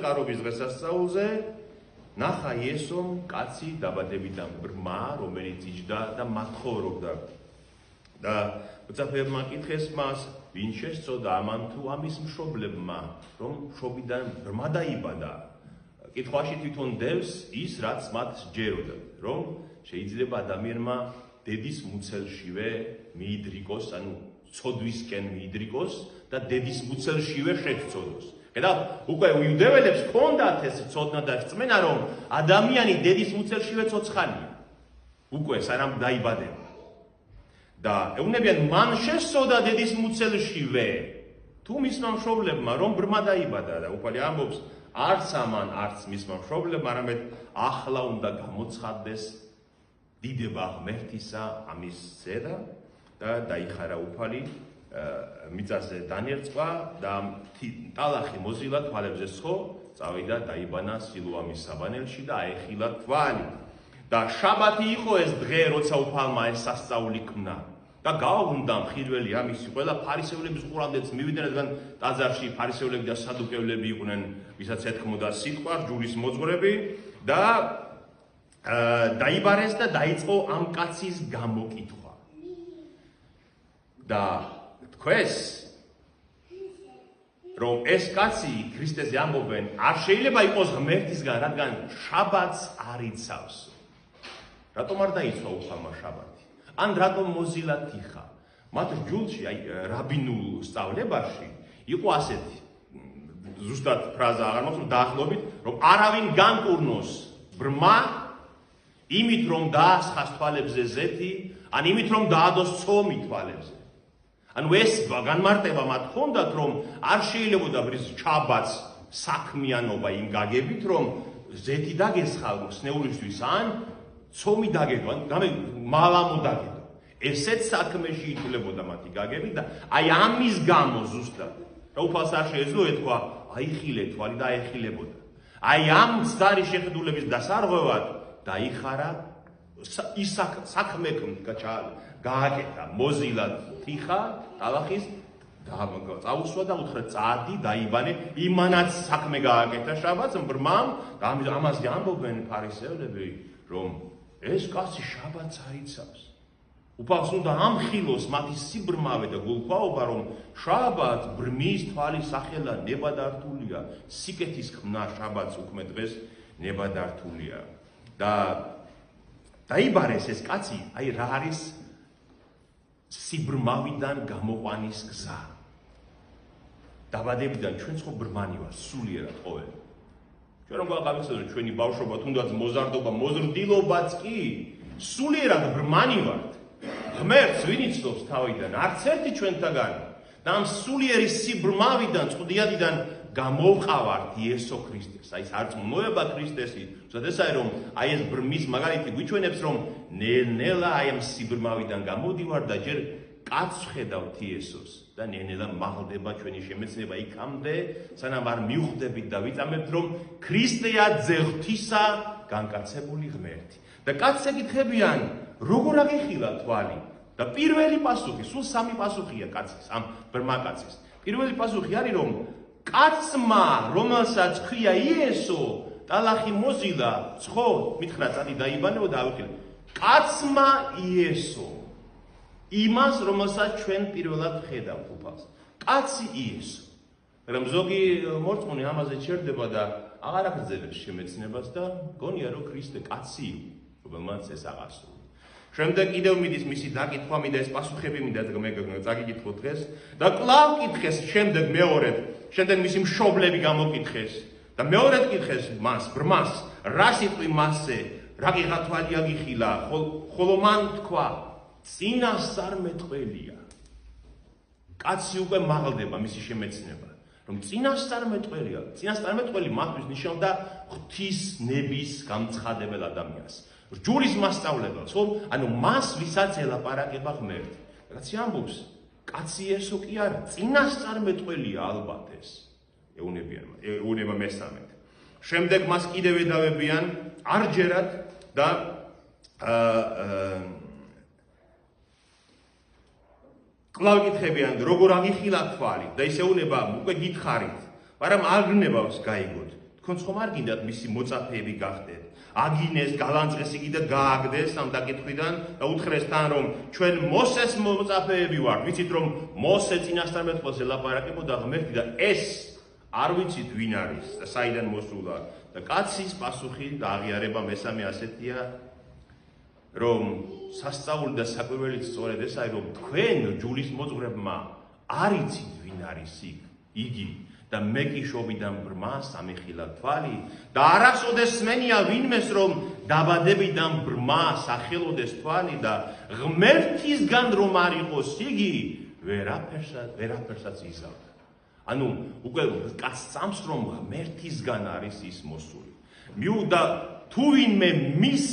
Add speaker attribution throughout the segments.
Speaker 1: წყარობის დღესასწაულზე ნახა იესომ კაცი დაბადებიდან ბრმა, რომელიც იჯდა და მათხოვრობდა. და მოწაფეებმა კითხეს მას, ვინ შესწოდა ამან თუ ამის მშობლებმა, რომ მშობიდან ბრმა დაიბადა. კითხვაში თვითონ დევს ის, რაც მათ სჯეროდათ, რომ შეიძლება ადამიანმა დედის მუცელშივე მიიდრიკოს, ანუ ცოდვისკენ მიიდრიკოს და დედის მუცელშივე შეცოდოს. ხედავთ, უკვე იუდეველებს ჰქონდათ ეს ცოდნა და რწმენა, რომ ადამიანი დედის მუცელშივე ცოცხალია. უკვე სანამ დაიბადება. და ეუბნებიან, მან შესწოდა დედის მუცელშივე, თუ მისმა მშობლებმა, რომ ბრმა დაიბადა და უფალი ამბობს, არც ამან, არც მისმა მშობლებმა, არამედ ახლა უნდა გამოცხადდეს დიდება ღმერთისა ამის ზედა და დაიხარა უფალი მიწაზე დანერწვა და ტალახი მოზილა თვალებზე სხო, წავიდა დაიბანა სილუამის საბანელში და აეხილა თვალი. და შაბათი იყო ეს დღე, როცა უფალმა ეს სასწაული ქმნა. და გააუგუნდა მხირველი ამისი ყველა ფარისევლების ყურამდეც მივიდნენ, რადგან ტაძარში ფარისევლები და სადუკევლები იყვნენ, ვისაც ეთქმოდა სიტყვა, ჯურის მოძღვრები და დაიბარეს და დაიწყო ამ კაცის გამოკითხვა. და თქვეს, რომ ეს კაცი ქრისტეზე ამბობენ, არ შეიძლება იყოს ღმერთისგან, რადგან შაბათს არ იცავს. რატომ არ დაიცვა უფალმა შაბათი? ან რატომ მოზილა თიხა? მათ ჯულში, რაბინულ სწავლებაში იყო ასეთი ზუსტად ფრაზა აღარ მაქვს, დაახლოებით, რომ არავინ განკურნოს ბრმა იმით, რომ დაასხას თვალებზე ზეთი, ან იმით, რომ დაადოს ცომი თვალებზე. ანუ ეს განმარტება მათ ჰქონდათ, რომ არ შეიძლებოდა შაბათს საქმიანობა იმ გაგებით, რომ ზეთი დაგესხა სნეულისთვის, ან ცომი დაგედო, ან მალამო დაგედო. ესეც საქმეში ითვლებოდა მათი გაგები და აი ამის გამო ზუსტად რა უფალს არ შეეძლო ეთქვა, აიხილე თვალი და აეხილებოდა. აი ამ მცდარი შეხედულების დასარღვევად დაიხარა ის საქმე გააკეთა, მოზილა თიხა, ტალახის წაუსვა და უთხრა წადი დაიბანე, იმანაც საქმე გააკეთა შაბათს ბრმამ და ამაზე ამბობენ ფარისევლები, რომ ეს კაცი შაბათს არ იცავს. უფალს უნდა ამხილოს მათი სიბრმავე და გულქვაობა, რომ შაბათს ბრმის თვალის სახელა ნებადართულია, სიკეთის ხმნა შაბათს უქმე დღეს ნებადართულია. და დაიბარეს ეს კაცი, აი რა არის სიბრმავიდან გამოყვანის გზა. დაბადებიდან ჩვენც ხო ბრმანი ვართ, სულიერად ყოველი. ჩვენ რომ გავაკეთებთ ჩვენი ბავშვობა, თუნდაც მოზარდობა, მოზრდილობაც კი, სულიერად ბრმანი ვართ. ღმერთს ვინ იცნობს თავიდან, არც ერთი ჩვენთაგან. და ამ სულიერი სიბრმავიდან, წვდიადიდან გამოვყავართ იესო ქრისტეს. აი სარწმუნოება ქრისტესი, ზოგადად ესაა, რომ აი ეს ბრმის მაგალითი გვიჩვენებს, რომ ნელ-ნელა აი ამ სიბრმავიდან გამოდივარ და ჯერ კაცს ხედავთ იესოს და ნელ-ნელა მაღლდება ჩვენი შემეცნება იქამდე, სანამ არ მივხვდებით და ვიწამებთ, რომ ქრისტეა ძეღთისა განკაცებული ღმერთი. და კაცს ეკითხებიან, როგორ აღიხილა თვალი? და პირველი პასუხი, სულ სამი პასუხია კაცის, ამ ბრმა კაცის. პირველი პასუხი არის, რომ კაცმა, რომელსაც ქვია იესო, ტალახი მოზილა, ცხო, მითხრა წადი დაიბანეო და ავიხილე. კაცმა იესო, იმას, რომელსაც ჩვენ პირველად ხედავთ უფალს. კაცი იესო. მაგრამ ზოგი მორწმუნე ამაზე ჩერდება და აღარ აგრძელებს შემეცნებას და გონია, რომ ქრისტე კაცი, რომელმაც ეს აღასრულა. შემდეგ კიდევ მიდის მისი დაკითხვა, მინდა ეს პასუხები მინდა წაგიკითხო დღეს და კვლავ კითხეს შემდეგ მეორედ, შემდეგ მისი მშობლები გამოკითხეს და მეორედ კითხეს მას, ბრმას, რა სიტყვი მასზე, რა გიღათვალი აგიხილა, ხოლო მან თქვა, წინასწარმეტყველია. კაცი უკვე მაღლდება მისი შემეცნება, რომ წინასწარმეტყველია, წინასწარმეტყველი მათთვის ნიშნავდა ღვთის ნების გამცხადებელ ადამიანს. ჯურის მასწავლებელს, ხო? ანუ მას ვისაც ელაპარაკება ღმერთი. კაცი ამბობს, კაცი ესო კი არა, წინასწარმეტყველია ალბათ ეს. ეუნება მესამედ. შემდეგ მას კიდევ ედავებიან არჯერად და კვლავ კითხებიან, როგორ აღიხილა თვალი და ის ეუნება უკვე გითხარით, მაგრამ არ გნებავს გაიგოთ. თქვენც ხომ არ გინდათ მისი მოწაფეები გახდეთ? აგინეს, გალანძღეს იგი და გააგდეს ამ დაკითხვიდან და უთხრეს თან რომ ჩვენ მოსეს მოწაფეები ვართ. ვიცით რომ მოსე წინასწარმეტყველს ელაპარაკებოდა ღმერთი და ეს არ ვიცით ვინ არის და საიდან მოსულა და კაცის პასუხი და აღიარება მესამე ასეთია რომ სასწაული და საკვირველიც სწორედ ეს არის რომ თქვენ ჯულის მოძღვრებმა არ იცით ვინ არის იგი და მე კი შობიდან ბრმა სამიხილა თვალი და არასოდეს სმენია ვინმეს რომ დაბადებიდან ბრმა სახელოდეს თვალი და ღმერთისგან რომ არ იყოს იგი ვერაფერსაც იზავდა. ანუ უკვე კაც წამს რომ ღმერთისგან არის ის მოსული. მიუდა თუ ვინმე მის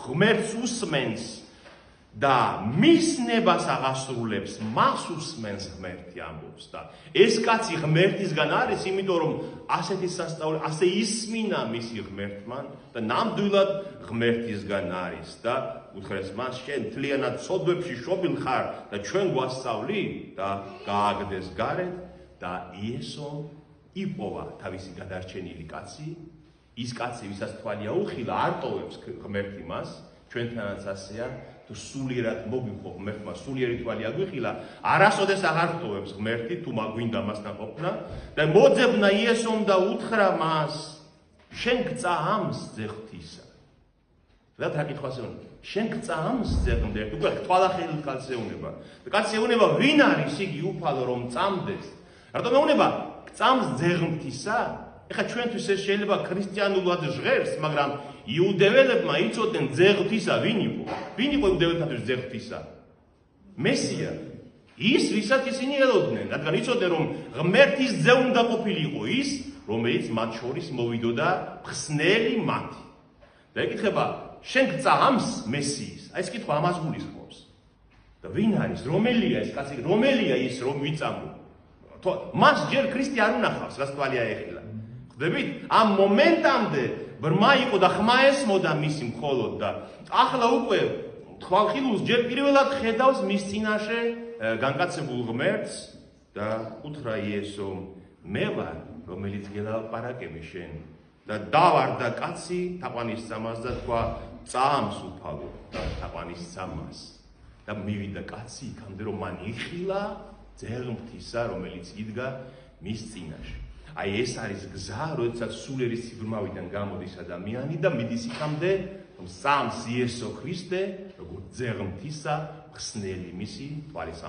Speaker 1: ღმერთს უსმენს და მის ნებას აღასრულებს, მას უსმენს ღმერთი ამბობს და ეს კაცი ღმერთისგან არის, იმიტომ რომ ასეთი სასწაული, ასე ისმინა მისი ღმერთმან და ნამდვილად ღმერთისგან არის და უთხრეს მას შენ თლიანად ცოდვებში შობილ ხარ და ჩვენ გვასწავლი და გააგდეს გარეთ და იესომ იპოვა თავისი გადარჩენილი კაცი, ის კაცი ვისაც თვალი აუხილა არ ტოვებს ღმერთი მას, ჩვენთანაც ასეა თუ სულიერად მოგიხო ღმერთმა სულიერი თვალი აგვიხილა, არასოდეს აღარ ტოვებს ღმერთი თუ მაგვინდა მასთან ყოფნა და მოძებნა იესომ და უთხრა მას შენ გწა ამს ძეღთისა. და დაკითხვას ეუბნება შენ გწა ამს ძეღმდე, უკვე თვალახელი კაცს ეუბნება. და კაცს ეუბნება ვინ არის იგი უფალო რომ წამდეს? რატომ ეუბნება წამს ძეღმთისა? ეხლა ჩვენთვის ეს შეიძლება ქრისტიანულად ჟღერს, მაგრამ იუდეველებმა იცოდნენ ძეღთისა ვინ იყო? ვინ იყო იუდეველთათვის ძეღთისა? მესია. ის ვისაც ისინი ელოდნენ, რადგან იცოდნენ რომ ღმერთის ძე უნდა ყოფილიყო ის, რომელიც მათ შორის მოვიდოდა მხსნელი მათი. და ეკითხება შენ გწა ამს მესიის? აი ეს კითხვა ამას გულისხმობს. და ვინ არის? რომელია ეს კაცი? რომელია ის რომ ვიწამო? მას ჯერ ქრისტე არ უნახავს, რაც თვალი აეხილა. ხვდებით? ამ მომენტამდე ბრმა იყო და ხმა ესმოდა მისი მხოლოდ და ახლა უკვე თვალხილულს ჯერ პირველად ხედავს მის წინაშე განკაცებულ ღმერთს და უთხრა იესომ მე ვარ რომელიც გელაპარაკები შენ და დავარდა კაცი თაყვანის წამას და თქვა წამს უფალო და თაყვანის წამას და მივიდა კაცი იქამდე რომ მან იხილა ძეღმთისა რომელიც იდგა მის წინაშე. აი ეს არის გზა, როდესაც სულიერი სიბრმავიდან გამოდის ადამიანი და მიდის იქამდე, რომ წამს იესო ქრისტე, როგორც ძეღმთისა მხსნელი მისი თვალის